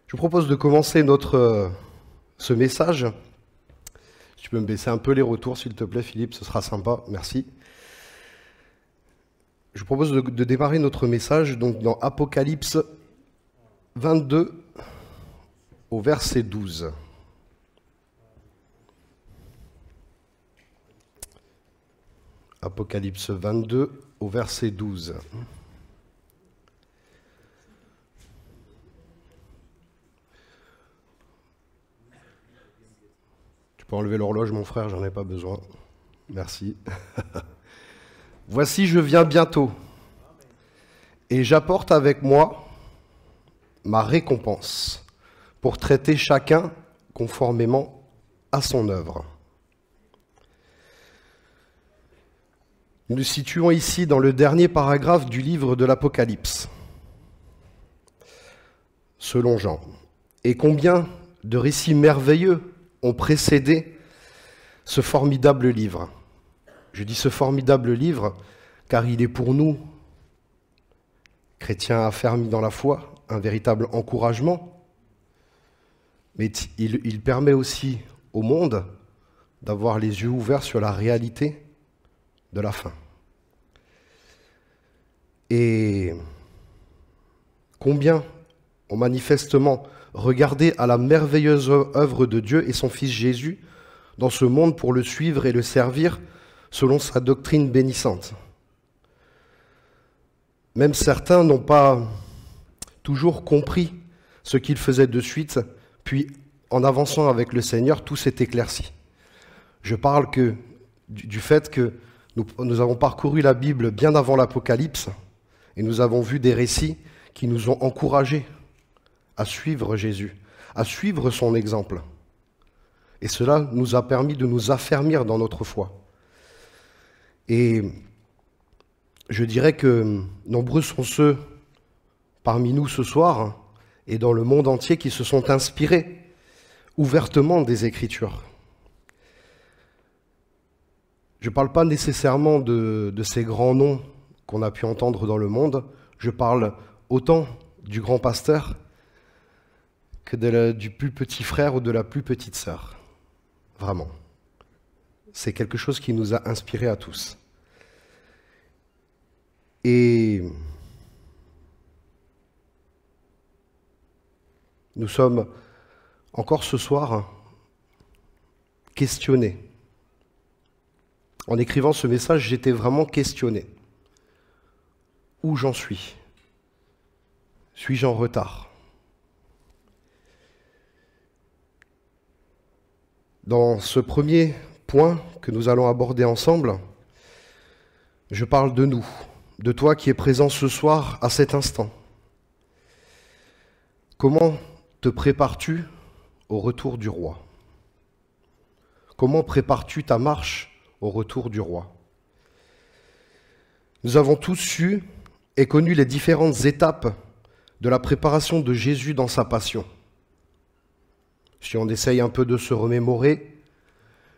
Je vous propose de commencer ce message. Si tu peux me baisser un peu les retours, s'il te plaît, Philippe, ce sera sympa. Merci. Je vous propose de démarrer notre message donc dans Apocalypse 22 au verset 12. Apocalypse 22 au verset 12. Tu peux enlever l'horloge, mon frère, j'en ai pas besoin. Merci. Voici, je viens bientôt, et j'apporte avec moi ma récompense pour traiter chacun conformément à son œuvre. Nous nous situons ici dans le dernier paragraphe du livre de l'Apocalypse, selon Jean. Et combien de récits merveilleux ont précédé ce formidable livre. Je dis ce formidable livre car il est pour nous, chrétiens affermis dans la foi, un véritable encouragement, mais il permet aussi au monde d'avoir les yeux ouverts sur la réalité de la fin. Et combien ont manifestement regardé à la merveilleuse œuvre de Dieu et son Fils Jésus dans ce monde pour le suivre et le servir selon sa doctrine bénissante. Même certains n'ont pas toujours compris ce qu'il faisait de suite, puis en avançant avec le Seigneur, tout s'est éclairci. Je parle du fait que nous avons parcouru la Bible bien avant l'Apocalypse et nous avons vu des récits qui nous ont encouragés à suivre Jésus, à suivre son exemple. Et cela nous a permis de nous affermir dans notre foi. Et je dirais que nombreux sont ceux parmi nous ce soir et dans le monde entier qui se sont inspirés ouvertement des Écritures. Je ne parle pas nécessairement de ces grands noms qu'on a pu entendre dans le monde, je parle autant du grand pasteur que du plus petit frère ou de la plus petite sœur. Vraiment. C'est quelque chose qui nous a inspirés à tous. Et nous sommes encore ce soir questionnés. En écrivant ce message, j'étais vraiment questionné. Où j'en suis? Suis-je en retard? Dans ce premier point que nous allons aborder ensemble, je parle de nous, de toi qui es présent ce soir à cet instant. Comment te prépares-tu au retour du roi? Comment prépares-tu ta marche au retour du roi? Nous avons tous su et connu les différentes étapes de la préparation de Jésus dans sa passion. Si on essaye un peu de se remémorer,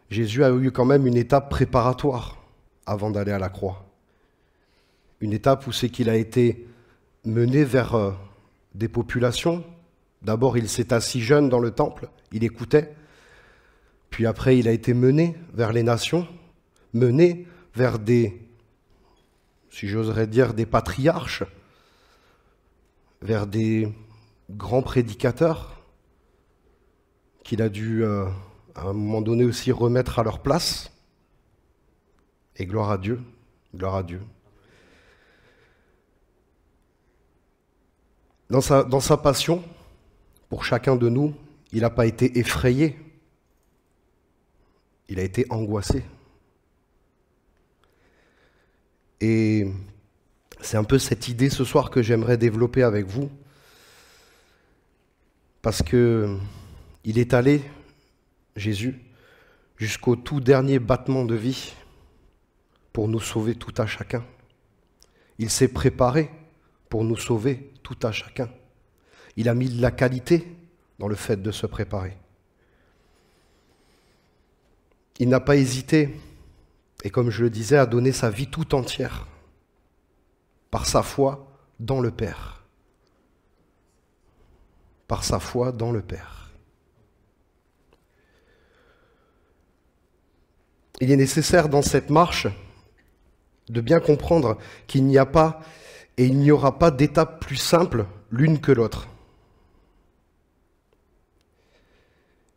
Jésus a eu quand même une étape préparatoire avant d'aller à la croix. Une étape où c'est qu'il a été mené vers des populations. D'abord, il s'est assis jeune dans le temple, il écoutait. Puis après, il a été mené vers les nations, mené vers si j'oserais dire, des patriarches, vers des grands prédicateurs qu'il a dû, à un moment donné aussi, remettre à leur place. Et gloire à Dieu, gloire à Dieu. Dans sa passion, pour chacun de nous, il n'a pas été effrayé, il a été angoissé. Et c'est un peu cette idée ce soir que j'aimerais développer avec vous, parce que il est allé, Jésus, jusqu'au tout dernier battement de vie pour nous sauver tout à chacun. Il s'est préparé pour nous sauver tout à chacun. Il a mis de la qualité dans le fait de se préparer. Il n'a pas hésité, et comme je le disais, à donner sa vie tout entière par sa foi dans le Père. par sa foi dans le Père. Il est nécessaire dans cette marche de bien comprendre qu'il n'y a pas et il n'y aura pas d'étape plus simple l'une que l'autre.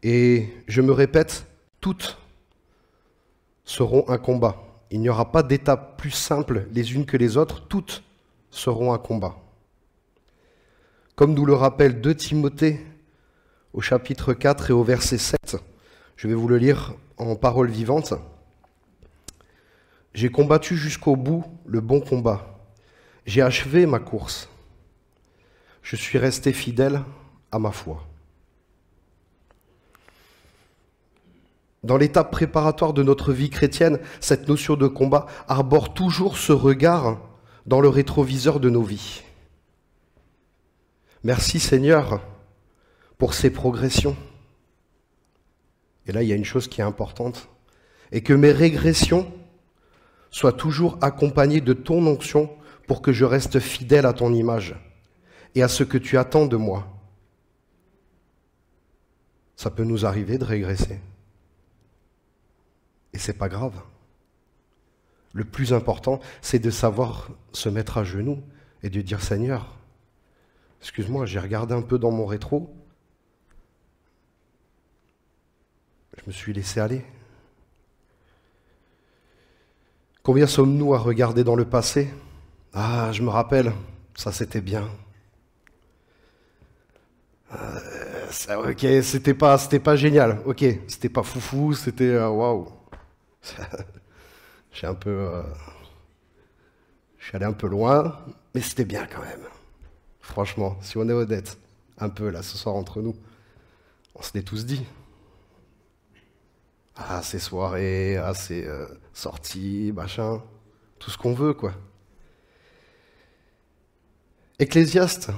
Et je me répète, toutes seront un combat. Il n'y aura pas d'étapes plus simples les unes que les autres, toutes seront un combat. Comme nous le rappelle 2 Timothée au chapitre 4 et au verset 7, je vais vous le lire en paroles vivantes. « J'ai combattu jusqu'au bout le bon combat. J'ai achevé ma course. Je suis resté fidèle à ma foi. » Dans l'étape préparatoire de notre vie chrétienne, cette notion de combat arbore toujours ce regard dans le rétroviseur de nos vies. Merci Seigneur pour ces progressions. Et là, il y a une chose qui est importante, et que mes régressions soient toujours accompagnées de ton onction pour que je reste fidèle à ton image et à ce que tu attends de moi. Ça peut nous arriver de régresser. Et c'est pas grave. Le plus important, c'est de savoir se mettre à genoux et de dire « Seigneur, excuse-moi, j'ai regardé un peu dans mon rétro, je me suis laissé aller. » Combien sommes-nous à regarder dans le passé ? Ah, je me rappelle, ça c'était bien. Ok, c'était pas génial. Ok, c'était pas foufou, c'était waouh. Je suis allé un peu loin, mais c'était bien quand même. Franchement, si on est honnête, un peu là ce soir entre nous, on se l'est tous dit. Ah, ces soirées, ah, ces sorties, machin, tout ce qu'on veut, quoi. Ecclésiaste,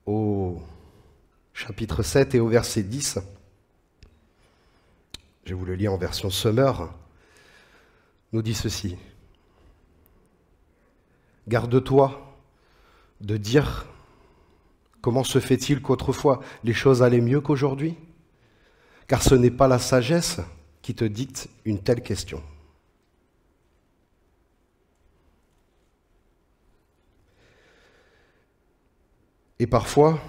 au chapitre 7 et au verset 10, je vous le lis en version Summer, nous dit ceci. « Garde-toi de dire comment se fait-il qu'autrefois les choses allaient mieux qu'aujourd'hui ? Car ce n'est pas la sagesse qui te dicte une telle question. » Et parfois,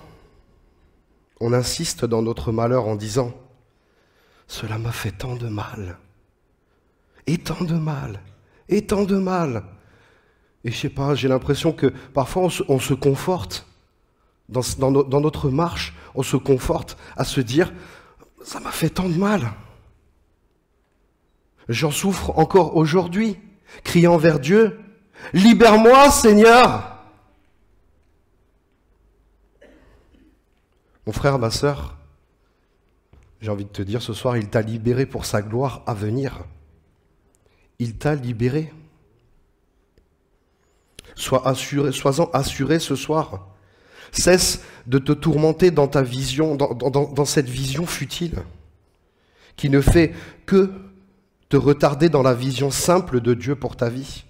on insiste dans notre malheur en disant « Cela m'a fait tant de mal, et tant de mal, et tant de mal. » Et je sais pas, j'ai l'impression que parfois on se conforte dans notre marche, on se conforte à se dire « Ça m'a fait tant de mal. J'en souffre encore aujourd'hui, criant vers Dieu « Libère-moi, Seigneur !» Mon frère, ma sœur, j'ai envie de te dire ce soir, il t'a libéré pour sa gloire à venir. Il t'a libéré. Sois-en assuré ce soir. Cesse de te tourmenter dans ta vision, dans cette vision futile, qui ne fait que te retarder dans la vision simple de Dieu pour ta vie.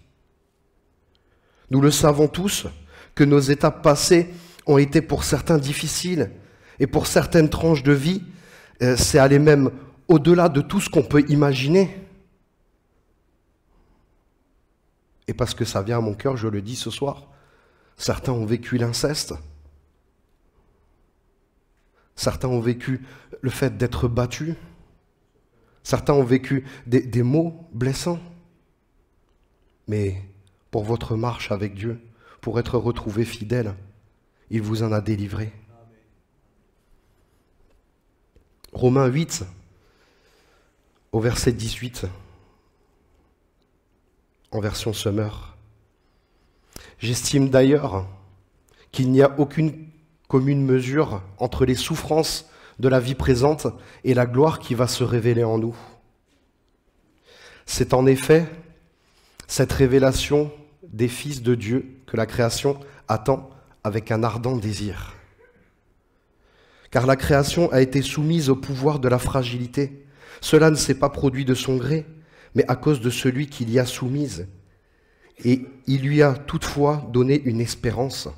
Nous le savons tous, que nos étapes passées ont été pour certains difficiles, et pour certaines tranches de vie, c'est aller même au-delà de tout ce qu'on peut imaginer. Et parce que ça vient à mon cœur, je le dis ce soir, certains ont vécu l'inceste, certains ont vécu le fait d'être battus, certains ont vécu des mots blessants. Mais pour votre marche avec Dieu, pour être retrouvé fidèle, il vous en a délivré. Romains 8, au verset 18, en version Summer. « J'estime d'ailleurs qu'il n'y a aucune commune mesure entre les souffrances de la vie présente et la gloire qui va se révéler en nous. C'est en effet cette révélation des fils de Dieu que la création attend avec un ardent désir. Car la création a été soumise au pouvoir de la fragilité. Cela ne s'est pas produit de son gré, mais à cause de celui qui l'y a soumise. Et il lui a toutefois donné une espérance.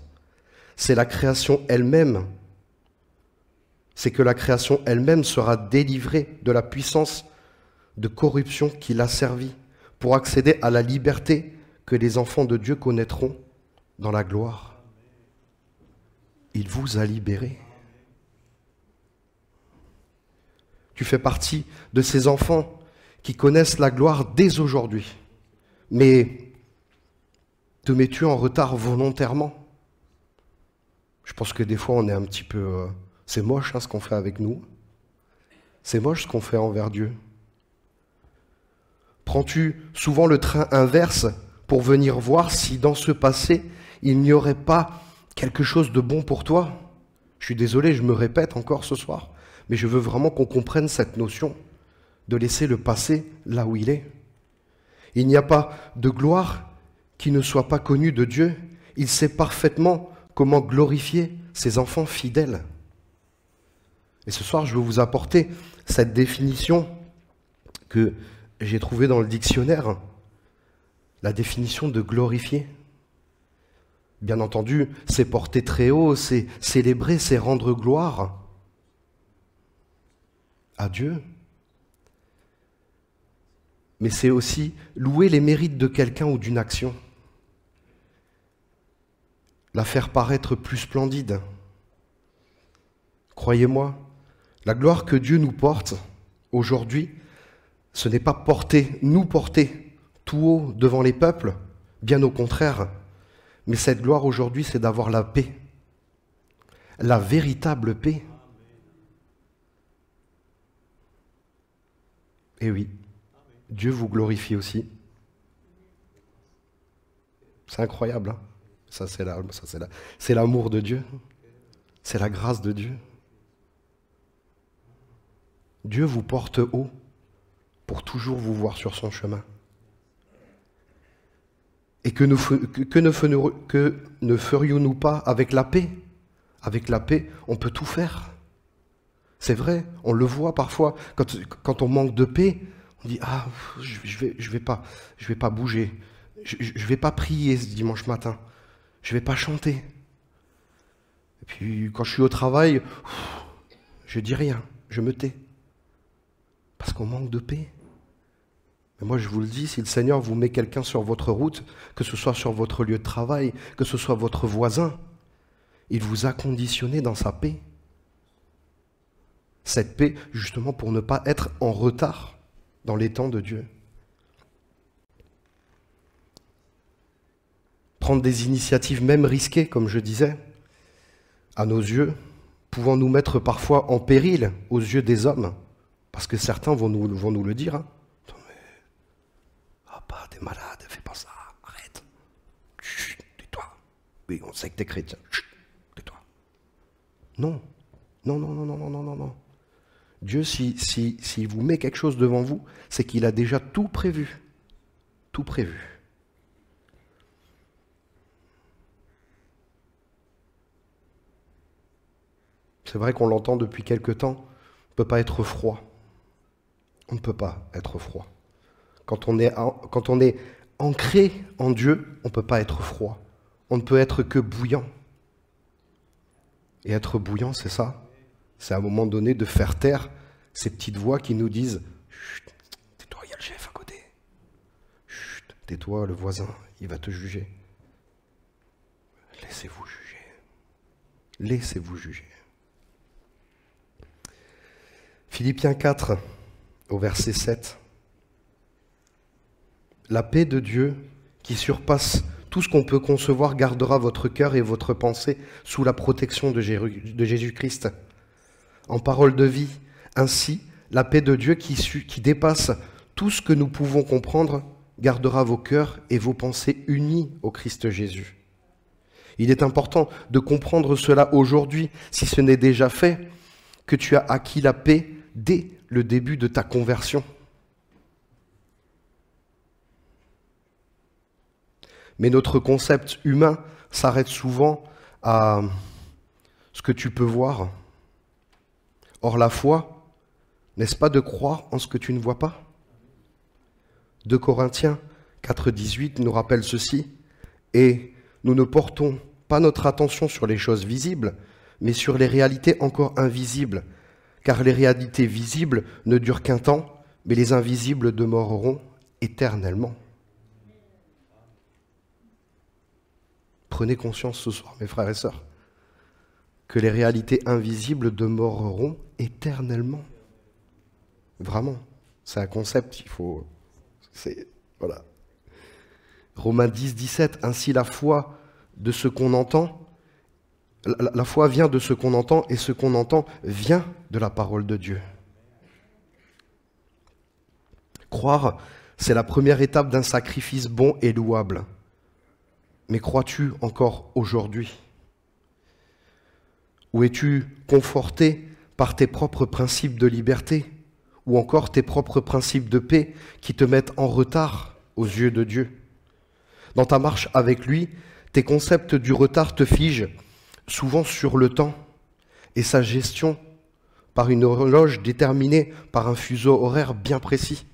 C'est la création elle-même c'est que la création elle-même sera délivrée de la puissance de corruption qui l'a servie pour accéder à la liberté que les enfants de Dieu connaîtront dans la gloire. Il vous a libérés. Tu fais partie de ces enfants qui connaissent la gloire dès aujourd'hui. Mais te mets-tu en retard volontairement? Je pense que des fois on est un petit peu... c'est moche ce qu'on fait avec nous. C'est moche ce qu'on fait envers Dieu. Prends-tu souvent le train inverse pour venir voir si dans ce passé, il n'y aurait pas quelque chose de bon pour toi? Je suis désolé, je me répète encore ce soir, mais je veux vraiment qu'on comprenne cette notion de laisser le passé là où il est. Il n'y a pas de gloire qui ne soit pas connue de Dieu. Il sait parfaitement comment glorifier ses enfants fidèles. Et ce soir, je veux vous apporter cette définition que j'ai trouvée dans le dictionnaire, la définition de glorifier. Bien entendu, c'est porter très haut, c'est célébrer, c'est rendre gloire à Dieu. Mais c'est aussi louer les mérites de quelqu'un ou d'une action, la faire paraître plus splendide. Croyez-moi, la gloire que Dieu nous porte aujourd'hui, ce n'est pas nous porter tout haut devant les peuples, bien au contraire. Mais cette gloire aujourd'hui, c'est d'avoir la paix, la véritable paix. Et oui, Dieu vous glorifie aussi. C'est incroyable, hein? C'est l'amour de Dieu, c'est la grâce de Dieu. Dieu vous porte haut pour toujours vous voir sur son chemin. Et que ne ferions-nous pas avec la paix? Avec la paix, on peut tout faire. C'est vrai, on le voit parfois. Quand on manque de paix, on dit « Ah, je vais pas bouger. Je vais pas prier ce dimanche matin. Je vais pas chanter. » Et puis, quand je suis au travail, je dis rien, je me tais. Parce qu'on manque de paix. Mais moi, je vous le dis, si le Seigneur vous met quelqu'un sur votre route, que ce soit sur votre lieu de travail, que ce soit votre voisin, il vous a conditionné dans sa paix. Cette paix, justement, pour ne pas être en retard dans les temps de Dieu. Prendre des initiatives même risquées, comme je disais, à nos yeux, pouvant nous mettre parfois en péril aux yeux des hommes, parce que certains vont nous le dire, hein. T'es malade, fais pas ça, arrête. Chut, tais-toi. Oui, on sait que t'es chrétien. Chut, tais-toi. Non. Dieu, s'il vous met quelque chose devant vous, c'est qu'il a déjà tout prévu. Tout prévu. C'est vrai qu'on l'entend depuis quelque temps, on ne peut pas être froid. On ne peut pas être froid. Quand on est ancré en Dieu, on ne peut pas être froid. On ne peut être que bouillant. Et être bouillant, c'est ça. C'est à un moment donné de faire taire ces petites voix qui nous disent « Chut, tais-toi, il y a le chef à côté. Chut, tais-toi, le voisin, il va te juger. » Laissez-vous juger. Laissez-vous juger. Philippiens 4, au verset 7. La paix de Dieu, qui surpasse tout ce qu'on peut concevoir, gardera votre cœur et votre pensée sous la protection de Jésus-Christ. En parole de vie, ainsi, la paix de Dieu qui dépasse tout ce que nous pouvons comprendre, gardera vos cœurs et vos pensées unis au Christ Jésus. Il est important de comprendre cela aujourd'hui, si ce n'est déjà fait, que tu as acquis la paix dès le début de ta conversion. Mais notre concept humain s'arrête souvent à ce que tu peux voir. Or la foi, n'est-ce pas de croire en ce que tu ne vois pas? 2 Corinthiens 4,18 nous rappelle ceci. Et nous ne portons pas notre attention sur les choses visibles, mais sur les réalités encore invisibles, car les réalités visibles ne durent qu'un temps, mais les invisibles demeureront éternellement. Prenez conscience ce soir, mes frères et sœurs, que les réalités invisibles demeureront éternellement. Vraiment, c'est un concept, voilà. Romains 10, 17, ainsi la foi de ce qu'on entend, la foi vient de ce qu'on entend, et ce qu'on entend vient de la parole de Dieu. Croire, c'est la première étape d'un sacrifice bon et louable. Mais crois-tu encore aujourd'hui? Ou es-tu conforté par tes propres principes de liberté, ou encore tes propres principes de paix qui te mettent en retard aux yeux de Dieu? Dans ta marche avec lui, tes concepts du retard te figent, souvent sur le temps et sa gestion par une horloge déterminée par un fuseau horaire bien précis.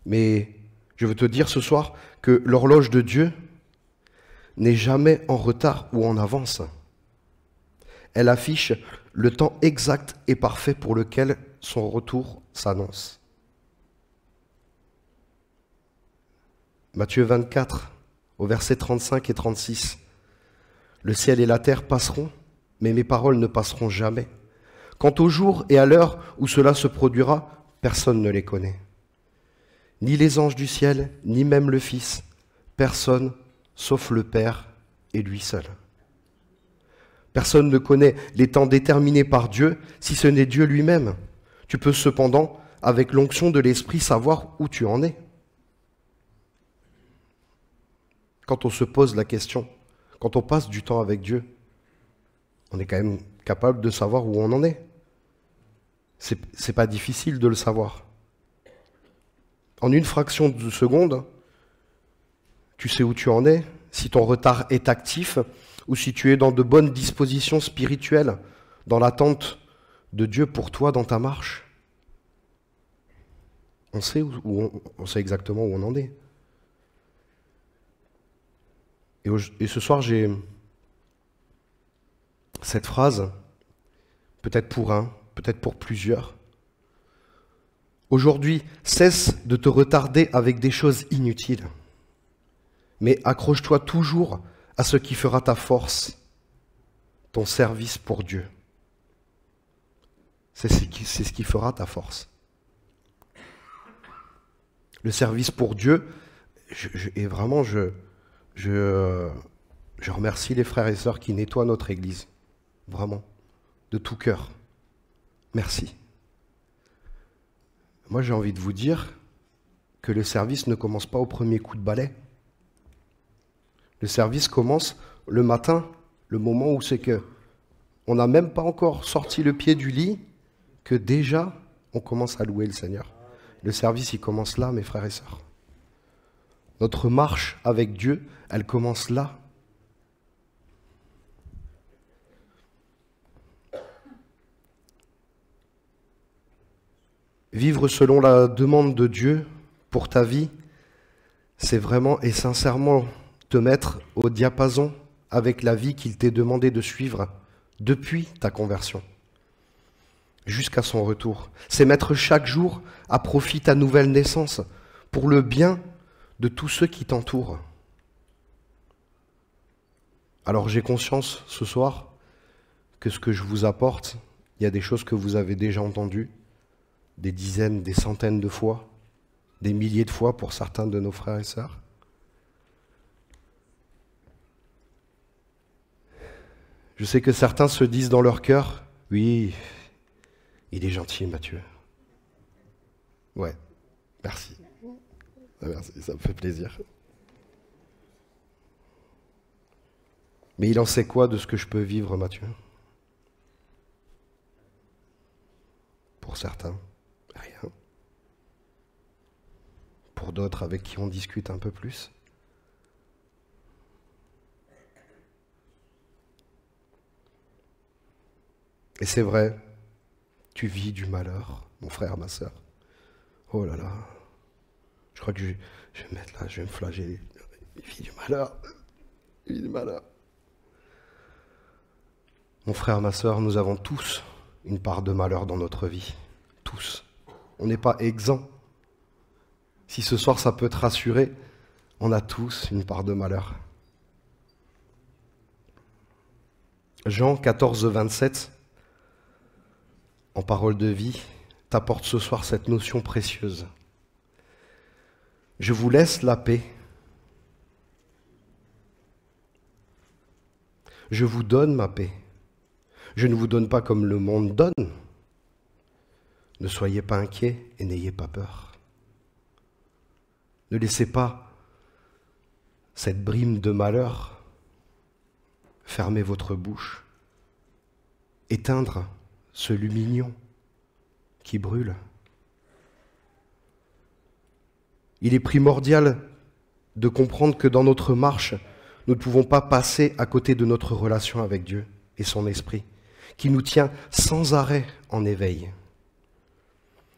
Mais je veux te dire ce soir que l'horloge de Dieu n'est jamais en retard ou en avance. Elle affiche le temps exact et parfait pour lequel son retour s'annonce. Matthieu 24, au verset 35 et 36. Le ciel et la terre passeront, mais mes paroles ne passeront jamais. Quant au jour et à l'heure où cela se produira, personne ne les connaît. Ni les anges du ciel, ni même le Fils, personne sauf le Père et lui seul. Personne ne connaît les temps déterminés par Dieu, si ce n'est Dieu lui-même. Tu peux cependant, avec l'onction de l'Esprit, savoir où tu en es. Quand on se pose la question, quand on passe du temps avec Dieu, on est quand même capable de savoir où on en est. C'est pas difficile de le savoir. En une fraction de seconde, tu sais où tu en es, si ton retard est actif ou si tu es dans de bonnes dispositions spirituelles, dans l'attente de Dieu pour toi dans ta marche. On sait on sait exactement où on en est. Et ce soir, j'ai cette phrase, peut-être pour un, peut-être pour plusieurs. Aujourd'hui, cesse de te retarder avec des choses inutiles, mais accroche-toi toujours à ce qui fera ta force, ton service pour Dieu. C'est ce qui fera ta force. Le service pour Dieu, et vraiment, je remercie les frères et sœurs qui nettoient notre Église. Vraiment, de tout cœur. Merci. Moi, j'ai envie de vous dire que le service ne commence pas au premier coup de balai. Le service commence le matin, le moment où c'est que on n'a même pas encore sorti le pied du lit, que déjà on commence à louer le Seigneur. Le service, il commence là, mes frères et sœurs. Notre marche avec Dieu, elle commence là. Vivre selon la demande de Dieu pour ta vie, c'est vraiment et sincèrement te mettre au diapason avec la vie qu'il t'est demandé de suivre depuis ta conversion jusqu'à son retour. C'est mettre chaque jour à profit ta nouvelle naissance pour le bien de tous ceux qui t'entourent. Alors j'ai conscience ce soir que ce que je vous apporte, il y a des choses que vous avez déjà entendues, des dizaines, des centaines de fois, des milliers de fois pour certains de nos frères et sœurs. Je sais que certains se disent dans leur cœur, oui, il est gentil Mathieu. Ouais, merci. Merci, ça me fait plaisir. Mais il en sait quoi de ce que je peux vivre, Mathieu? Pour certains, rien. Pour d'autres avec qui on discute un peu plus. Et c'est vrai, tu vis du malheur, mon frère, ma sœur. Oh là là, je crois que je vais me mettre là, je vais me flageller. Il vit du malheur, il vit du malheur. Mon frère, ma sœur, nous avons tous une part de malheur dans notre vie. Tous. On n'est pas exempt. Si ce soir ça peut te rassurer, on a tous une part de malheur. Jean 14, 27, en parole de vie, t'apporte ce soir cette notion précieuse. Je vous laisse la paix. Je vous donne ma paix. Je ne vous donne pas comme le monde donne. Ne soyez pas inquiets et n'ayez pas peur. Ne laissez pas cette brime de malheur fermer votre bouche, éteindre ce lumignon qui brûle. Il est primordial de comprendre que dans notre marche, nous ne pouvons pas passer à côté de notre relation avec Dieu et son esprit, qui nous tient sans arrêt en éveil.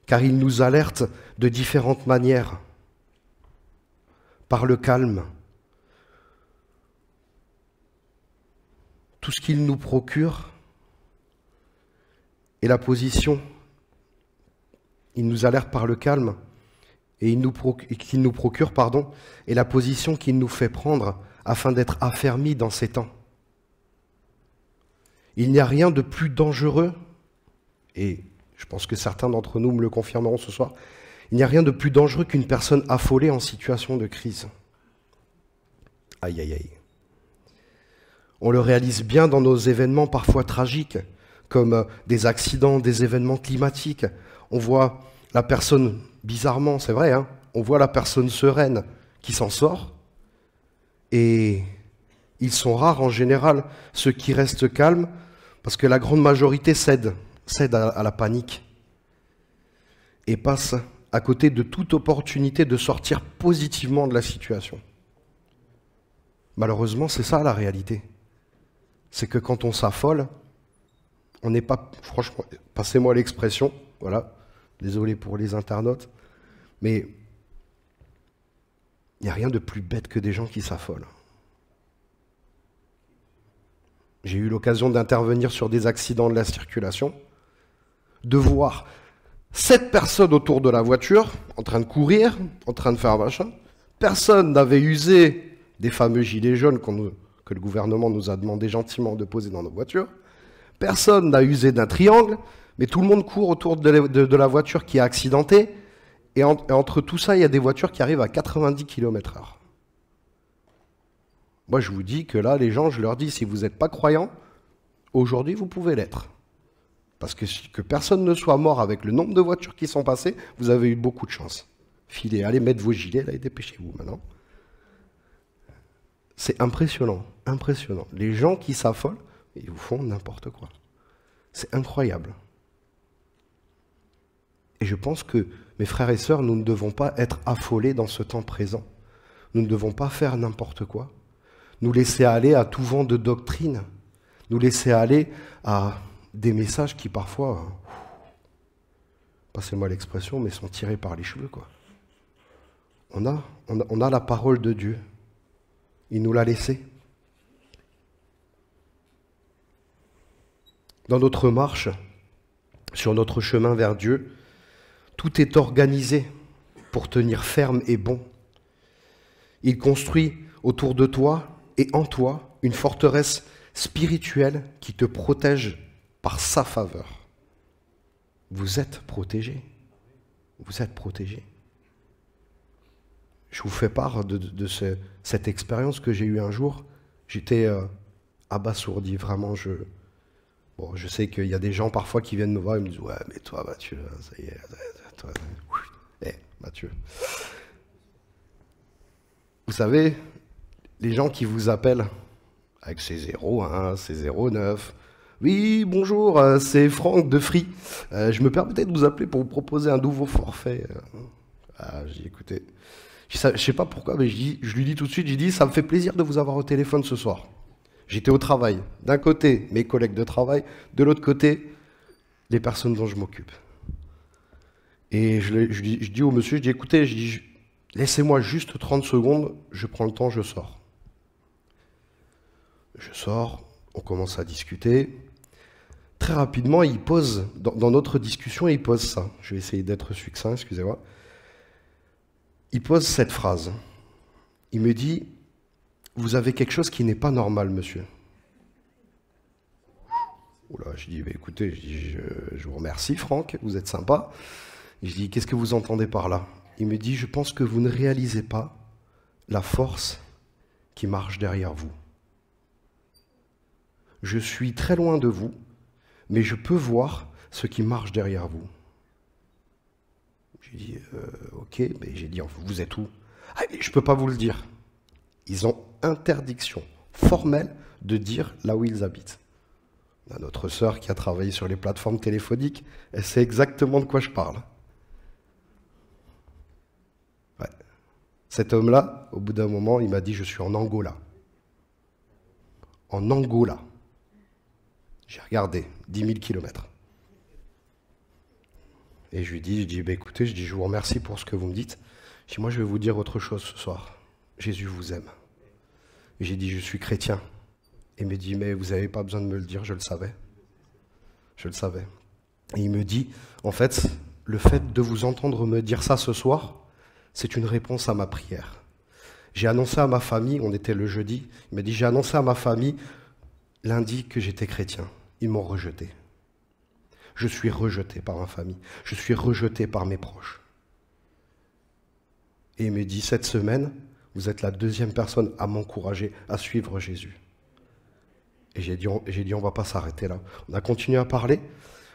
Car il nous alerte de différentes manières, par le calme, tout ce qu'il nous procure et la position. Il nous alerte par le calme et qu'il nous procure, et la position qu'il nous fait prendre afin d'être affermis dans ces temps. Il n'y a rien de plus dangereux, et je pense que certains d'entre nous me le confirmeront ce soir, il n'y a rien de plus dangereux qu'une personne affolée en situation de crise. Aïe, aïe, aïe. On le réalise bien dans nos événements parfois tragiques, comme des accidents, des événements climatiques. On voit la personne, bizarrement, c'est vrai, on voit la personne sereine qui s'en sort, et ils sont rares en général, ceux qui restent calmes, parce que la grande majorité cède à la panique et passe à côté de toute opportunité de sortir positivement de la situation. Malheureusement, c'est ça la réalité. C'est que quand on s'affole, on n'est pas, franchement, passez-moi l'expression, voilà, désolé pour les internautes, mais il n'y a rien de plus bête que des gens qui s'affolent. J'ai eu l'occasion d'intervenir sur des accidents de la circulation, de voir 7 personnes autour de la voiture, en train de courir, en train de faire machin. Personne n'avait usé des fameux gilets jaunes que le gouvernement nous a demandé gentiment de poser dans nos voitures. Personne n'a usé d'un triangle, mais tout le monde court autour de la voiture qui est accidentée. Et entre tout ça, il y a des voitures qui arrivent à 90 km/h. Moi, je vous dis que là, les gens, je leur dis, si vous n'êtes pas croyants, aujourd'hui, vous pouvez l'être. Parce que personne ne soit mort avec le nombre de voitures qui sont passées, vous avez eu beaucoup de chance. Filez, allez mettre vos gilets, là, et dépêchez-vous maintenant. C'est impressionnant, impressionnant. Les gens qui s'affolent, ils vous font n'importe quoi. C'est incroyable. Et je pense que, mes frères et sœurs, nous ne devons pas être affolés dans ce temps présent. Nous ne devons pas faire n'importe quoi. Nous laisser aller à tout vent de doctrine. Nous laisser aller à des messages qui parfois, passez-moi l'expression, mais sont tirés par les cheveux, quoi. On a la parole de Dieu. Il nous l'a laissée. Dans notre marche, sur notre chemin vers Dieu, tout est organisé pour tenir ferme et bon. Il construit autour de toi et en toi une forteresse spirituelle qui te protège par sa faveur. Vous êtes protégés. Vous êtes protégés. Je vous fais part de cette expérience que j'ai eue un jour. J'étais abasourdi, vraiment. Je sais qu'il y a des gens parfois qui viennent me voir et me disent « Ouais, mais toi, Mathieu, ça y est, toi, Mathieu. » Vous savez, les gens qui vous appellent avec ces 01, ces 09, « Oui, bonjour, c'est Franck de Free. Je me permettais de vous appeler pour vous proposer un nouveau forfait. » J'ai dit « Écoutez, je ne sais pas pourquoi, mais je lui dis tout de suite, j'ai dit « Ça me fait plaisir de vous avoir au téléphone ce soir. » J'étais au travail. D'un côté, mes collègues de travail. De l'autre côté, les personnes dont je m'occupe. Et je dis au monsieur, je dis, écoutez, laissez-moi juste 30 secondes, je prends le temps, je sors. Je sors, on commence à discuter. très rapidement, il pose, dans notre discussion, il pose ça. Je vais essayer d'être succinct, excusez-moi. Il pose cette phrase. Il me dit, vous avez quelque chose qui n'est pas normal, monsieur. Oula, je dis, écoutez, je vous remercie, Franck, vous êtes sympa. Je dis, qu'est-ce que vous entendez par là? Il me dit, je pense que vous ne réalisez pas la force qui marche derrière vous. Je suis très loin de vous, mais je peux voir ce qui marche derrière vous. J'ai dit, ok, mais j'ai dit, vous êtes où? Ah, mais je ne peux pas vous le dire. Ils ont interdiction formelle de dire là où ils habitent. On a notre sœur qui a travaillé sur les plateformes téléphoniques, elle sait exactement de quoi je parle. Ouais. Cet homme-là, au bout d'un moment, il m'a dit, je suis en Angola. En Angola. J'ai regardé, 10 000 kilomètres. Et je lui dis, écoutez, je vous remercie pour ce que vous me dites. Je dis, moi, je vais vous dire autre chose ce soir. Jésus vous aime. J'ai dit, je suis chrétien. Et il me dit, mais vous n'avez pas besoin de me le dire, je le savais. Je le savais. Et il me dit, en fait, le fait de vous entendre me dire ça ce soir, c'est une réponse à ma prière. J'ai annoncé à ma famille, on était le jeudi, il m'a dit, j'ai annoncé à ma famille lundi que j'étais chrétien. Ils m'ont rejeté. Je suis rejeté par ma famille. Je suis rejeté par mes proches. Et il me dit, cette semaine, vous êtes la deuxième personne à m'encourager à suivre Jésus. Et j'ai dit, on ne va pas s'arrêter là. On a continué à parler.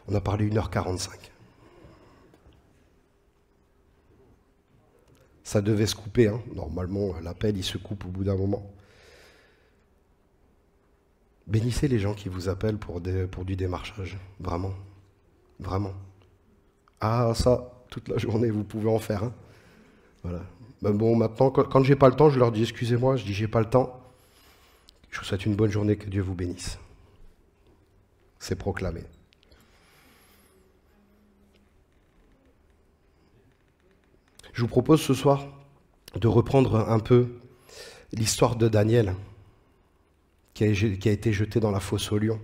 On a parlé 1h45. Ça devait se couper. Hein. Normalement, l'appel, il se coupe au bout d'un moment. Bénissez les gens qui vous appellent pour du démarchage. Vraiment. Vraiment. Ah, ça, toute la journée, vous pouvez en faire. Hein. Voilà. Ben bon, maintenant, quand j'ai pas le temps, je leur dis, excusez-moi, je dis, j'ai pas le temps. Je vous souhaite une bonne journée, que Dieu vous bénisse. C'est proclamé. Je vous propose ce soir de reprendre un peu l'histoire de Daniel, qui a été jeté dans la fosse aux lions.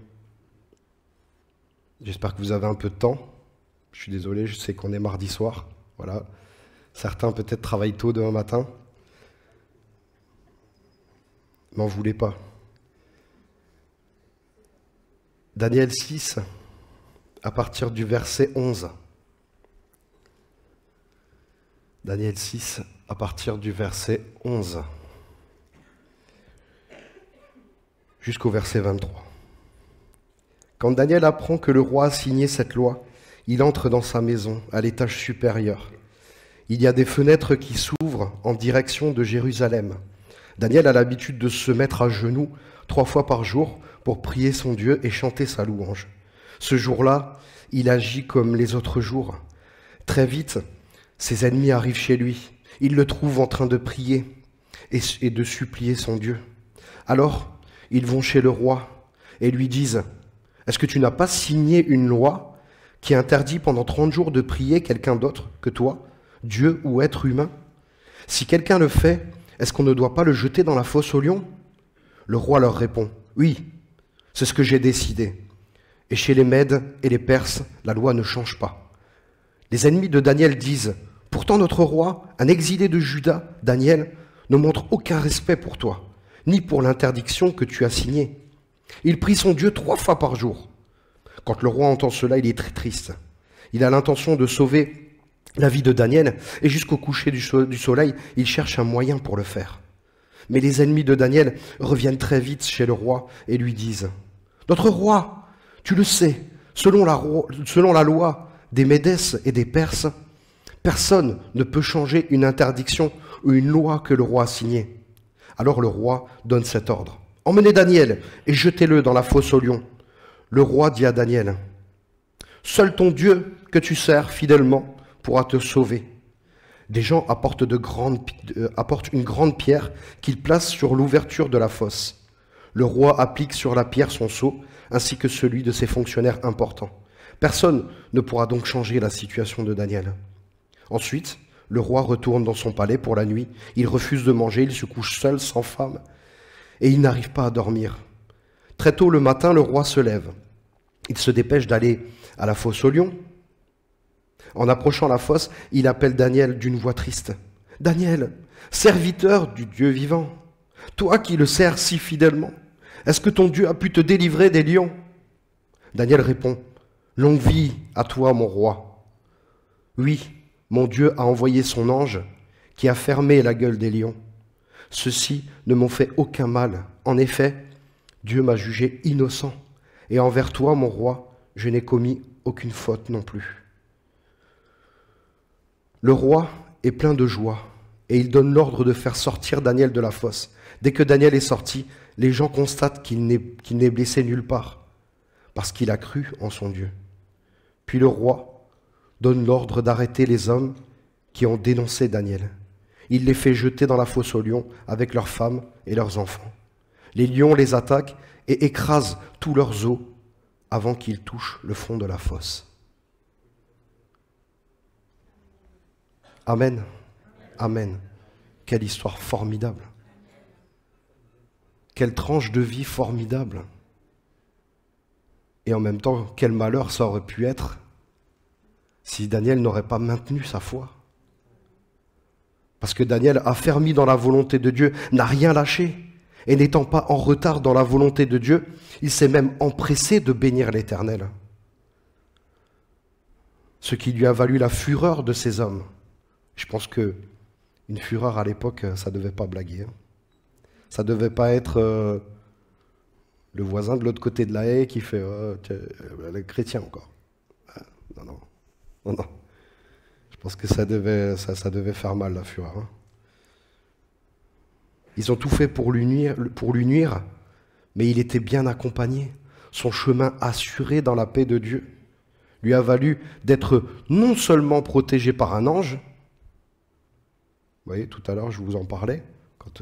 J'espère que vous avez un peu de temps. Je suis désolé, je sais qu'on est mardi soir. Voilà. Certains peut-être travaillent tôt demain matin. M'en voulez pas. Daniel 6, à partir du verset 11. Daniel 6, à partir du verset 11. Jusqu'au verset 23. Quand Daniel apprend que le roi a signé cette loi, il entre dans sa maison, à l'étage supérieur. Il y a des fenêtres qui s'ouvrent en direction de Jérusalem. Daniel a l'habitude de se mettre à genoux 3 fois par jour pour prier son Dieu et chanter sa louange. Ce jour-là, il agit comme les autres jours. Très vite, ses ennemis arrivent chez lui. Ils le trouvent en train de prier et de supplier son Dieu. Alors, ils vont chez le roi et lui disent « Est-ce que tu n'as pas signé une loi qui interdit pendant 30 jours de prier quelqu'un d'autre que toi, Dieu ou être humain? Si quelqu'un le fait, est-ce qu'on ne doit pas le jeter dans la fosse aux lions ?» Le roi leur répond « Oui, c'est ce que j'ai décidé. Et chez les Mèdes et les Perses, la loi ne change pas. » Les ennemis de Daniel disent « Pourtant notre roi, un exilé de Juda, Daniel, ne montre aucun respect pour toi, ni pour l'interdiction que tu as signée. Il prie son Dieu 3 fois par jour. » Quand le roi entend cela, il est très triste. Il a l'intention de sauver la vie de Daniel, et jusqu'au coucher du soleil, il cherche un moyen pour le faire. Mais les ennemis de Daniel reviennent très vite chez le roi et lui disent « Notre roi, tu le sais, selon la loi des Médès et des Perses, personne ne peut changer une interdiction ou une loi que le roi a signée. » Alors le roi donne cet ordre. « Emmenez Daniel et jetez-le dans la fosse aux lions. » Le roi dit à Daniel « Seul ton Dieu que tu sers fidèlement pourra te sauver. » Des gens apportent une grande pierre qu'ils placent sur l'ouverture de la fosse. Le roi applique sur la pierre son sceau, ainsi que celui de ses fonctionnaires importants. Personne ne pourra donc changer la situation de Daniel. Ensuite, le roi retourne dans son palais pour la nuit. Il refuse de manger, il se couche seul, sans femme, et il n'arrive pas à dormir. Très tôt le matin, le roi se lève. Il se dépêche d'aller à la fosse aux lions. En approchant la fosse, il appelle Daniel d'une voix triste. « Daniel, serviteur du Dieu vivant, toi qui le sers si fidèlement, est-ce que ton Dieu a pu te délivrer des lions ?» Daniel répond, « Longue vie à toi, mon roi. Oui, mon Dieu a envoyé son ange qui a fermé la gueule des lions. Ceux-ci ne m'ont fait aucun mal. En effet, Dieu m'a jugé innocent. Et envers toi, mon roi, je n'ai commis aucune faute non plus. » Le roi est plein de joie et il donne l'ordre de faire sortir Daniel de la fosse. Dès que Daniel est sorti, les gens constatent qu'il n'est blessé nulle part parce qu'il a cru en son Dieu. Puis le roi donne l'ordre d'arrêter les hommes qui ont dénoncé Daniel. Il les fait jeter dans la fosse aux lions avec leurs femmes et leurs enfants. Les lions les attaquent et écrasent tous leurs os avant qu'ils touchent le fond de la fosse. Amen. Amen. Quelle histoire formidable. Quelle tranche de vie formidable. Et en même temps, quel malheur ça aurait pu être si Daniel n'aurait pas maintenu sa foi. Parce que Daniel, affermi dans la volonté de Dieu, n'a rien lâché. Et n'étant pas en retard dans la volonté de Dieu, il s'est même empressé de bénir l'Éternel. Ce qui lui a valu la fureur de ces hommes. Je pense que une fureur à l'époque, ça ne devait pas blaguer. Ça ne devait pas être le voisin de l'autre côté de la haie qui fait le chrétien encore. Non. Je pense que ça devait faire mal, la fureur. Hein. Ils ont tout fait pour lui nuire, mais il était bien accompagné. Son chemin assuré dans la paix de Dieu lui a valu d'être non seulement protégé par un ange. Vous voyez, tout à l'heure, je vous en parlais, quand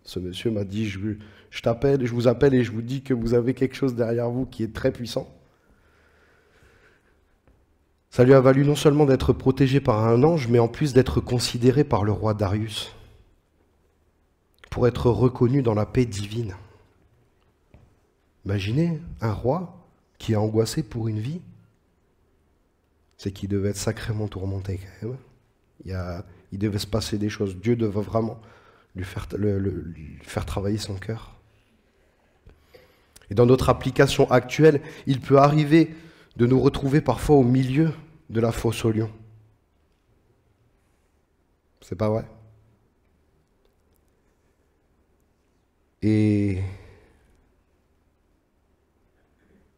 ce monsieur m'a dit, je vous appelle et je vous dis que vous avez quelque chose derrière vous qui est très puissant. Ça lui a valu non seulement d'être protégé par un ange, mais en plus d'être considéré par le roi Darius, pour être reconnu dans la paix divine. Imaginez un roi qui est angoissé pour une vie. C'est qu'il devait être sacrément tourmenté quand même. Il devait se passer des choses. Dieu devait vraiment lui faire travailler son cœur. Et dans notre application actuelle, il peut arriver de nous retrouver parfois au milieu de la fosse aux lions. C'est pas vrai? Et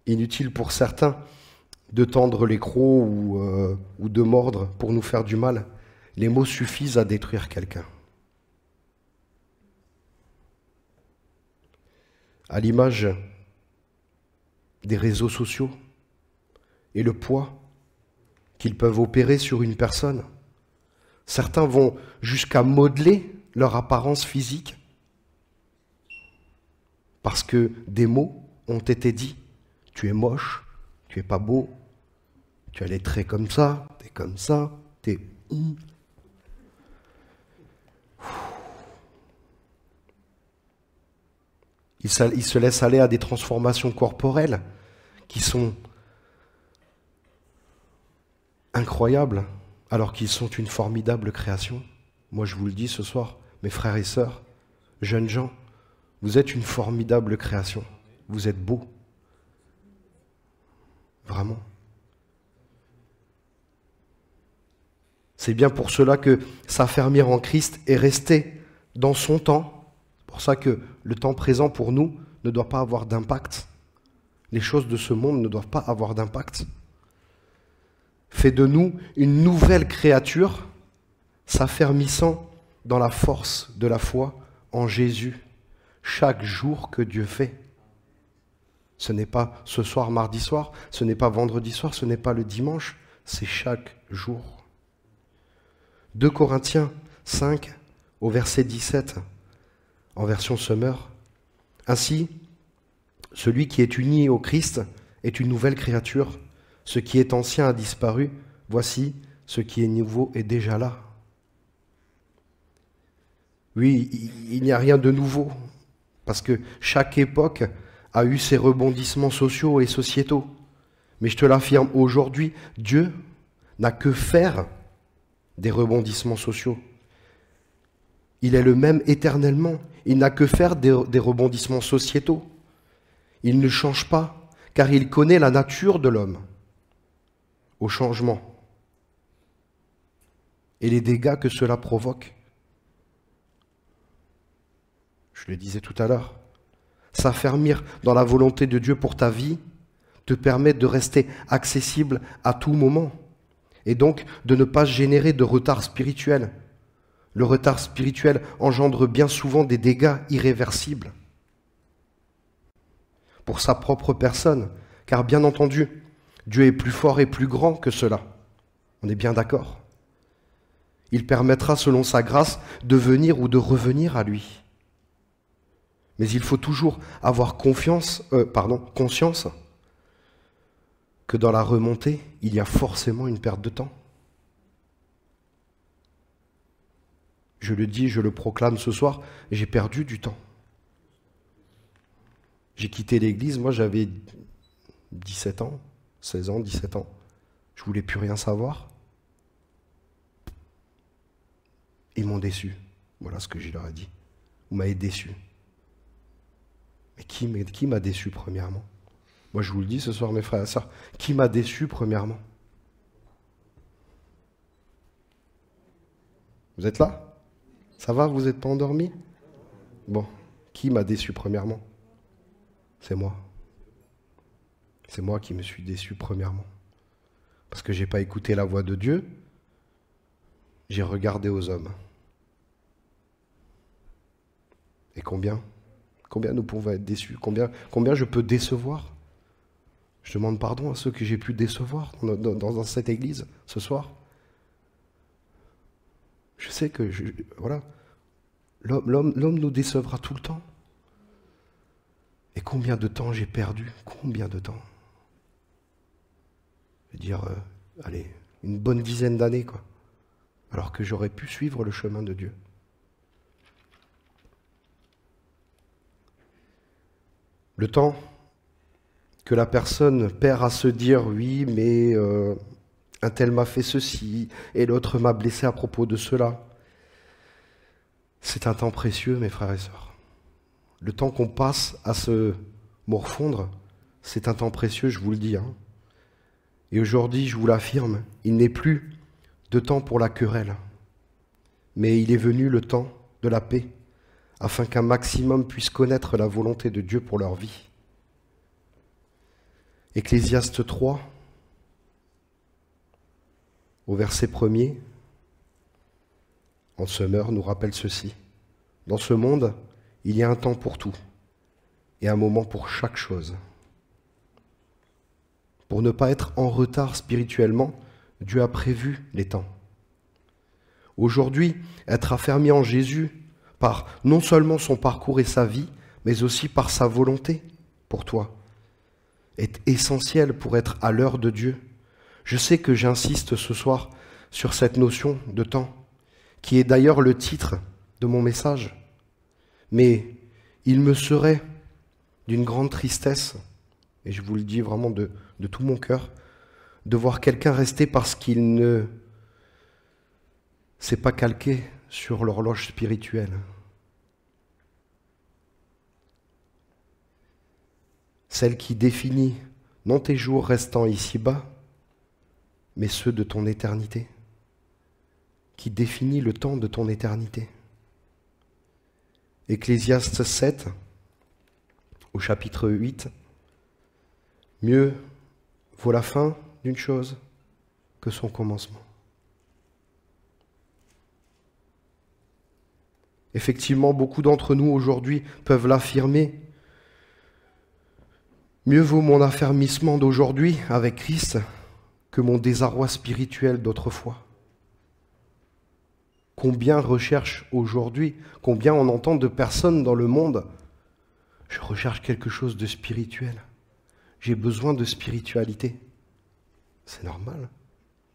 inutile pour certains de tendre les crocs ou de mordre pour nous faire du mal. Les mots suffisent à détruire quelqu'un. À l'image des réseaux sociaux et le poids qu'ils peuvent opérer sur une personne, certains vont jusqu'à modeler leur apparence physique parce que des mots ont été dits. Tu es moche, tu es pas beau, tu as les traits comme ça, t'es... Ils se laissent aller à des transformations corporelles qui sont incroyables, alors qu'ils sont une formidable création. Moi, je vous le dis ce soir, mes frères et sœurs, jeunes gens, vous êtes une formidable création. Vous êtes beaux. Vraiment. C'est bien pour cela que s'affermir en Christ est resté dans son temps. C'est pour ça que le temps présent pour nous ne doit pas avoir d'impact. Les choses de ce monde ne doivent pas avoir d'impact. Fait de nous une nouvelle créature, s'affermissant dans la force de la foi en Jésus, chaque jour que Dieu fait. Ce n'est pas ce soir, mardi soir, ce n'est pas vendredi soir, ce n'est pas le dimanche, c'est chaque jour. 2 Corinthiens 5, au verset 17, en version Summer. Ainsi, celui qui est uni au Christ est une nouvelle créature. Ce qui est ancien a disparu. Voici, ce qui est nouveau est déjà là. Oui, il n'y a rien de nouveau, parce que chaque époque a eu ses rebondissements sociaux et sociétaux. Mais je te l'affirme, aujourd'hui, Dieu n'a que faire des rebondissements sociaux. Il est le même éternellement. Il n'a que faire des rebondissements sociétaux. Il ne change pas, car il connaît la nature de l'homme au changement et les dégâts que cela provoque. Je le disais tout à l'heure, s'affermir dans la volonté de Dieu pour ta vie te permet de rester accessible à tout moment et donc de ne pas générer de retard spirituel. Le retard spirituel engendre bien souvent des dégâts irréversibles pour sa propre personne, car bien entendu, Dieu est plus fort et plus grand que cela. On est bien d'accord. Il permettra, selon sa grâce, de venir ou de revenir à lui. Mais il faut toujours avoir conscience que dans la remontée, il y a forcément une perte de temps. Je le dis, je le proclame ce soir, j'ai perdu du temps. J'ai quitté l'église, moi j'avais 17 ans, 16 ans, 17 ans. Je voulais plus rien savoir. Ils m'ont déçu. Voilà ce que je leur ai dit. Vous m'avez déçu. Mais qui m'a déçu premièrement? Moi je vous le dis ce soir mes frères et sœurs, qui m'a déçu premièrement? Vous êtes là? Ça va, vous n'êtes pas endormis? Bon, qui m'a déçu premièrement? C'est moi. C'est moi qui me suis déçu premièrement. Parce que je n'ai pas écouté la voix de Dieu, j'ai regardé aux hommes. Et combien nous pouvons être déçus? Combien je peux décevoir? Je demande pardon à ceux que j'ai pu décevoir dans cette église ce soir. Je sais que, voilà, l'homme nous décevra tout le temps. Et combien de temps j'ai perdu? Combien de temps? Je veux dire, allez, une bonne dizaine d'années, quoi. Alors que j'aurais pu suivre le chemin de Dieu. Le temps que la personne perd à se dire, oui, mais un tel m'a fait ceci, et l'autre m'a blessé à propos de cela. C'est un temps précieux, mes frères et sœurs. Le temps qu'on passe à se morfondre, c'est un temps précieux, je vous le dis. Et aujourd'hui, je vous l'affirme, il n'est plus de temps pour la querelle, mais il est venu le temps de la paix, afin qu'un maximum puisse connaître la volonté de Dieu pour leur vie. Ecclésiaste 3, au verset 1er, en semeur, nous rappelle ceci. Dans ce monde, il y a un temps pour tout et un moment pour chaque chose. Pour ne pas être en retard spirituellement, Dieu a prévu les temps. Aujourd'hui, être affermi en Jésus par non seulement son parcours et sa vie, mais aussi par sa volonté pour toi, est essentiel pour être à l'heure de Dieu. Je sais que j'insiste ce soir sur cette notion de temps, qui est d'ailleurs le titre de mon message. Mais il me serait d'une grande tristesse, et je vous le dis vraiment de tout mon cœur, de voir quelqu'un rester parce qu'il ne s'est pas calqué sur l'horloge spirituelle. Celle qui définit non tes jours restant ici-bas, mais ceux de ton éternité, qui définit le temps de ton éternité. Ecclésiaste 7, au chapitre 8, mieux vaut la fin d'une chose que son commencement. Effectivement, beaucoup d'entre nous aujourd'hui peuvent l'affirmer. Mieux vaut mon affermissement d'aujourd'hui avec Christ que mon désarroi spirituel d'autrefois. Combien recherche aujourd'hui, combien on entend de personnes dans le monde, je recherche quelque chose de spirituel, j'ai besoin de spiritualité. C'est normal.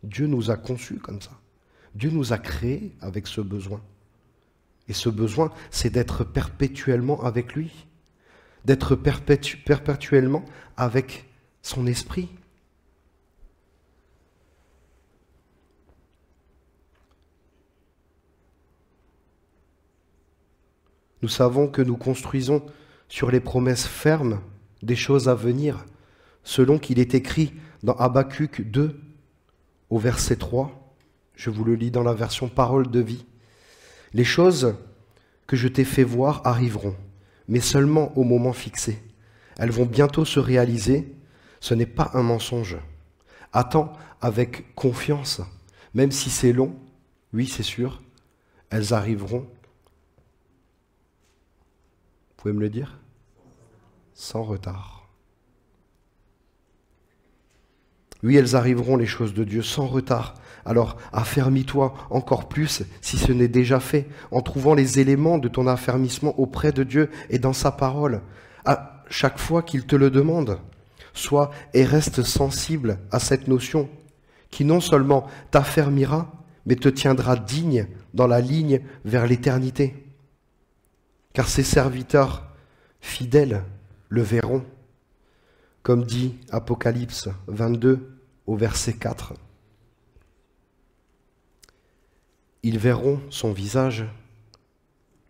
Dieu nous a conçus comme ça. Dieu nous a créés avec ce besoin. Et ce besoin, c'est d'être perpétuellement avec lui, d'être perpétuellement avec son esprit, Nous savons que nous construisons sur les promesses fermes des choses à venir, selon qu'il est écrit dans Habacuc 2, au verset 3. Je vous le lis dans la version Parole de vie. « Les choses que je t'ai fait voir arriveront, mais seulement au moment fixé. Elles vont bientôt se réaliser. Ce n'est pas un mensonge. Attends avec confiance, même si c'est long. Oui, c'est sûr, elles arriveront. » Vous pouvez me le dire? Sans retard. Oui, elles arriveront, les choses de Dieu, sans retard. Alors, affermis-toi encore plus, si ce n'est déjà fait, en trouvant les éléments de ton affermissement auprès de Dieu et dans sa parole, à chaque fois qu'il te le demande. Sois et reste sensible à cette notion qui non seulement t'affermira, mais te tiendra digne dans la ligne vers l'éternité. Car ses serviteurs fidèles le verront, comme dit Apocalypse 22 au verset 4. Ils verront son visage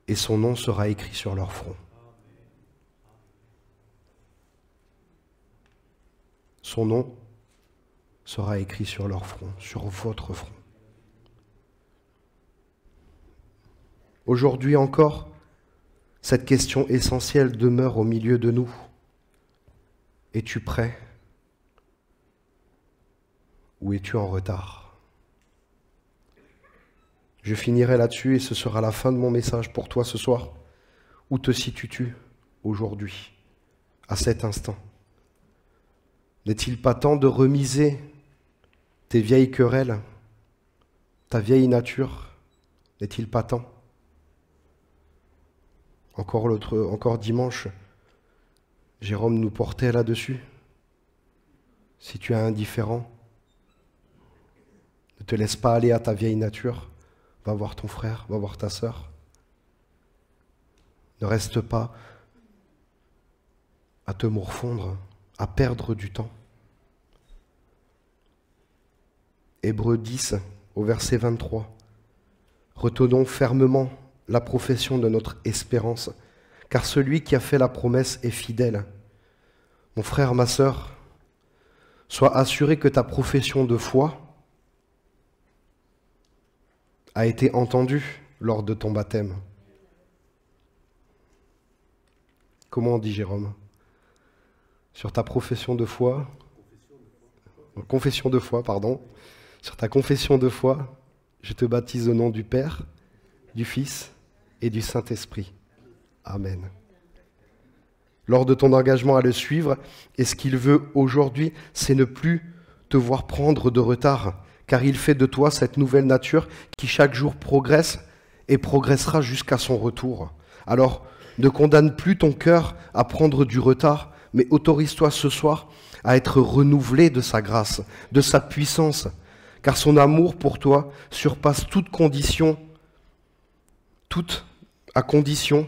et son nom sera écrit sur leur front. Son nom sera écrit sur leur front, sur votre front. Aujourd'hui encore, cette question essentielle demeure au milieu de nous. Es-tu prêt? Ou es-tu en retard? Je finirai là-dessus et ce sera la fin de mon message pour toi ce soir. Où te situes-tu aujourd'hui, à cet instant? N'est-il pas temps de remiser tes vieilles querelles, ta vieille nature? N'est-il pas temps? Encore dimanche, Jérôme nous portait là-dessus. Si tu es indifférent, ne te laisse pas aller à ta vieille nature. Va voir ton frère, va voir ta sœur. Ne reste pas à te morfondre, à perdre du temps. Hébreux 10, au verset 23. Retenons fermement la profession de notre espérance, car celui qui a fait la promesse est fidèle. Mon frère, ma sœur, sois assuré que ta profession de foi a été entendue lors de ton baptême. Comment on dit, Jérôme? Sur ta profession de foi, confession de foi, pardon. Sur ta confession de foi, je te baptise au nom du Père, du Fils et du Saint-Esprit. Amen. Lors de ton engagement à le suivre, et ce qu'il veut aujourd'hui, c'est ne plus te voir prendre de retard, car il fait de toi cette nouvelle nature qui chaque jour progresse et progressera jusqu'à son retour. Alors, ne condamne plus ton cœur à prendre du retard, mais autorise-toi ce soir à être renouvelé de sa grâce, de sa puissance, car son amour pour toi surpasse toute condition, toute à condition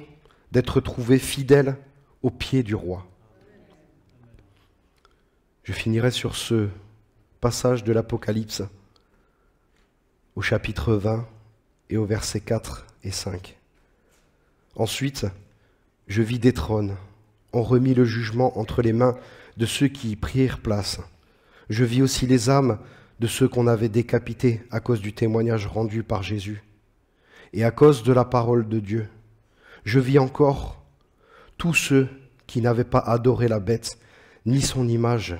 d'être trouvé fidèle au pied du roi. Je finirai sur ce passage de l'Apocalypse, au chapitre 20 et au versets 4 et 5. Ensuite, je vis des trônes. On remit le jugement entre les mains de ceux qui y prirent place. Je vis aussi les âmes de ceux qu'on avait décapités à cause du témoignage rendu par Jésus et à cause de la parole de Dieu. Je vis encore tous ceux qui n'avaient pas adoré la bête ni son image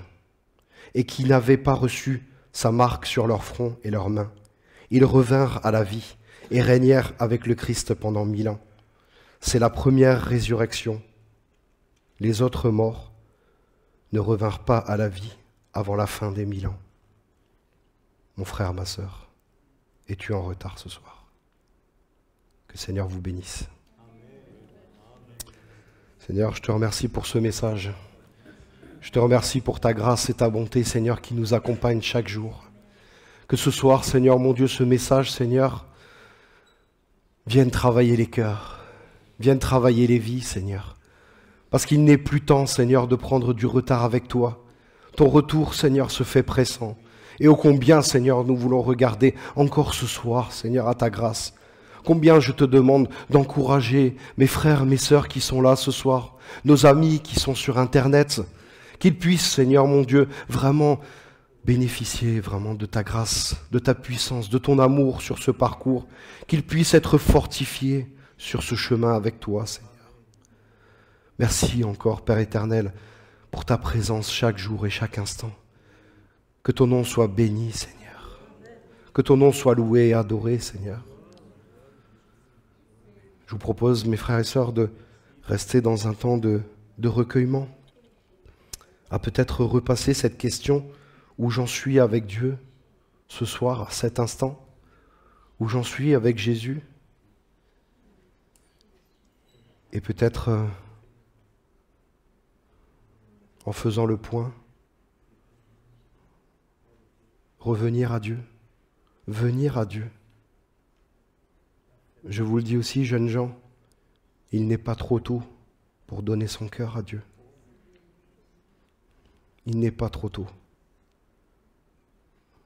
et qui n'avaient pas reçu sa marque sur leur front et leurs mains. Ils revinrent à la vie et régnèrent avec le Christ pendant 1000 ans. C'est la première résurrection. Les autres morts ne revinrent pas à la vie avant la fin des 1000 ans. Mon frère, ma sœur, es-tu en retard ce soir? Que le Seigneur vous bénisse. Seigneur, je te remercie pour ce message. Je te remercie pour ta grâce et ta bonté, Seigneur, qui nous accompagnent chaque jour. Que ce soir, Seigneur, mon Dieu, ce message, Seigneur, vienne travailler les cœurs, vienne travailler les vies, Seigneur. Parce qu'il n'est plus temps, Seigneur, de prendre du retard avec toi. Ton retour, Seigneur, se fait pressant. Et ô combien, Seigneur, nous voulons regarder encore ce soir, Seigneur, à ta grâce. Combien je te demande d'encourager mes frères, mes sœurs qui sont là ce soir, nos amis qui sont sur Internet, qu'ils puissent, Seigneur mon Dieu, vraiment bénéficier vraiment de ta grâce, de ta puissance, de ton amour sur ce parcours, qu'ils puissent être fortifiés sur ce chemin avec toi, Seigneur. Merci encore, Père éternel, pour ta présence chaque jour et chaque instant. Que ton nom soit béni, Seigneur. Que ton nom soit loué et adoré, Seigneur. Je vous propose, mes frères et sœurs, de rester dans un temps de recueillement, à peut-être repasser cette question où j'en suis avec Dieu ce soir, à cet instant, où j'en suis avec Jésus, et peut-être en faisant le point, revenir à Dieu, venir à Dieu. Je vous le dis aussi, jeunes gens, il n'est pas trop tôt pour donner son cœur à Dieu. Il n'est pas trop tôt.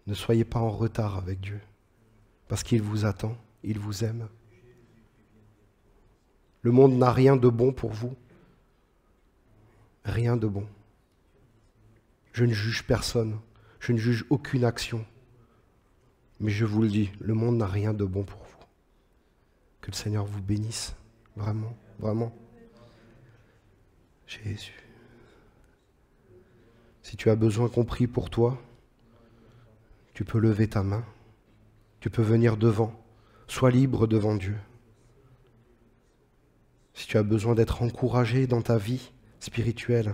Ne soyez pas en retard avec Dieu, parce qu'il vous attend, il vous aime. Le monde n'a rien de bon pour vous. Rien de bon. Je ne juge personne, je ne juge aucune action. Mais je vous le dis, le monde n'a rien de bon pour vous. Que le Seigneur vous bénisse, vraiment, vraiment. Jésus. Si tu as besoin qu'on prie pour toi, tu peux lever ta main, tu peux venir devant, sois libre devant Dieu. Si tu as besoin d'être encouragé dans ta vie spirituelle,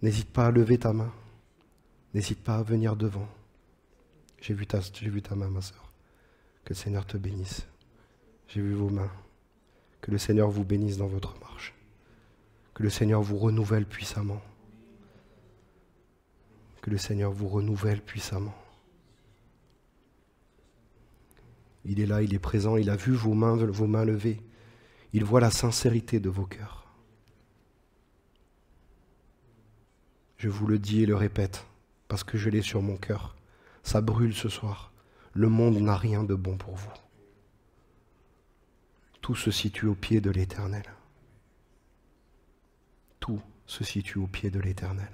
n'hésite pas à lever ta main, n'hésite pas à venir devant. J'ai vu ta main, ma sœur. Que le Seigneur te bénisse. J'ai vu vos mains. Que le Seigneur vous bénisse dans votre marche. Que le Seigneur vous renouvelle puissamment. Que le Seigneur vous renouvelle puissamment. Il est là, il est présent, il a vu vos mains levées. Il voit la sincérité de vos cœurs. Je vous le dis et le répète, parce que je l'ai sur mon cœur. Ça brûle ce soir. Le monde n'a rien de bon pour vous. Tout se situe au pied de l'Éternel. Tout se situe au pied de l'Éternel.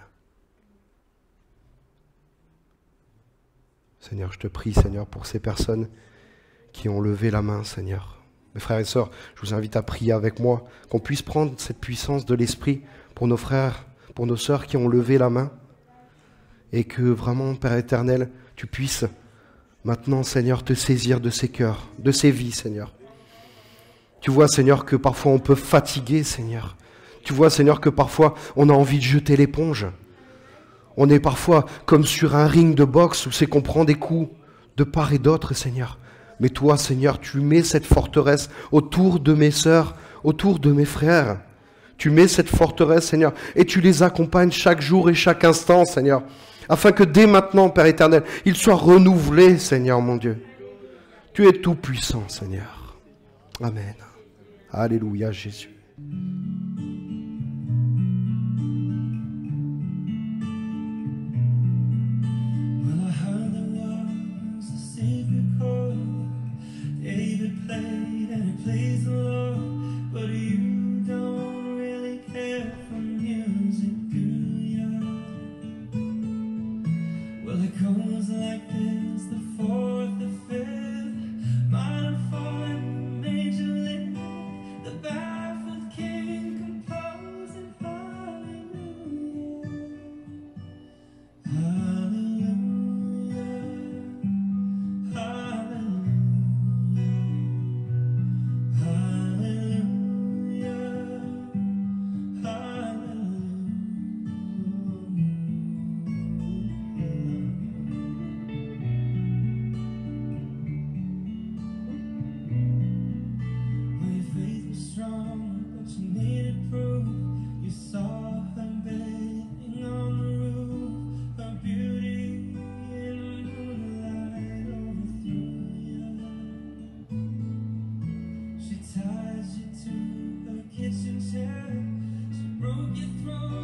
Seigneur, je te prie, Seigneur, pour ces personnes qui ont levé la main, Seigneur. Mes frères et sœurs, je vous invite à prier avec moi, qu'on puisse prendre cette puissance de l'Esprit pour nos frères, pour nos sœurs qui ont levé la main, et que vraiment, Père éternel, tu puisses maintenant, Seigneur, te saisir de ces cœurs, de ces vies, Seigneur. Tu vois, Seigneur, que parfois on peut fatiguer, Seigneur. Tu vois, Seigneur, que parfois on a envie de jeter l'éponge. On est parfois comme sur un ring de boxe où c'est qu'on prend des coups de part et d'autre, Seigneur. Mais toi, Seigneur, tu mets cette forteresse autour de mes sœurs, autour de mes frères. Tu mets cette forteresse, Seigneur, et tu les accompagnes chaque jour et chaque instant, Seigneur, afin que dès maintenant, Père éternel, ils soient renouvelés, Seigneur, mon Dieu. Tu es tout puissant, Seigneur. Amen. Alléluia, Jésus. Broke your throne.